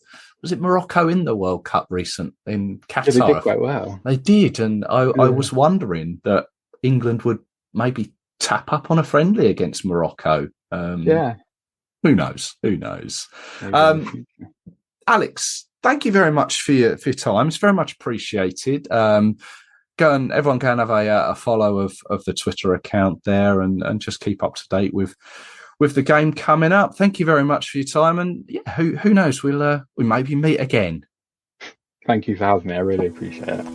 Was it Morocco in the World Cup recent in Qatar? Yeah, they did quite well. They did, and I was wondering that England would maybe tap up on a friendly against Morocco. Yeah. Who knows? Alex, thank you very much for your time. It's very much appreciated. Everyone go and have a follow of the Twitter account there and just keep up to date with the game coming up. Thank you very much for your time, and yeah, who knows? We maybe meet again. Thank you for having me. I really appreciate it.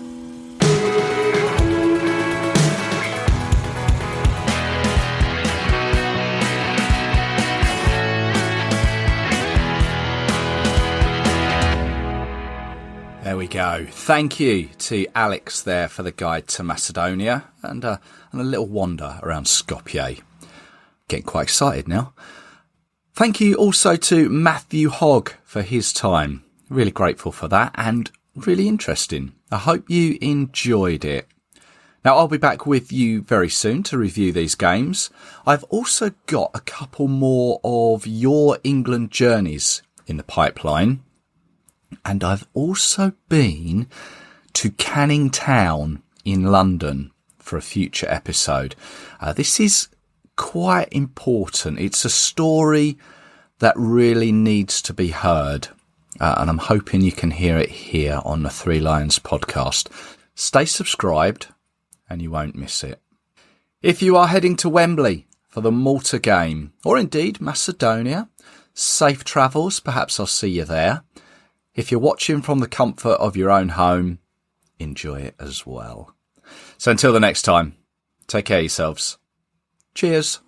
There we go. Thank you to Alex there for the guide to Macedonia and a little wander around Skopje. Getting quite excited now. Thank you also to Andrew Hogg for his time. Really grateful for that and really interesting. I hope you enjoyed it. Now, I'll be back with you very soon to review these games. I've also got a couple more of your England journeys in the pipeline. And I've also been to Canning Town in London for a future episode. This is quite important. It's a story that really needs to be heard. And I'm hoping you can hear it here on the Three Lions podcast. Stay subscribed and you won't miss it. If you are heading to Wembley for the Malta game, or indeed Macedonia, safe travels. Perhaps I'll see you there. If you're watching from the comfort of your own home, enjoy it as well. So until the next time, take care of yourselves. Cheers.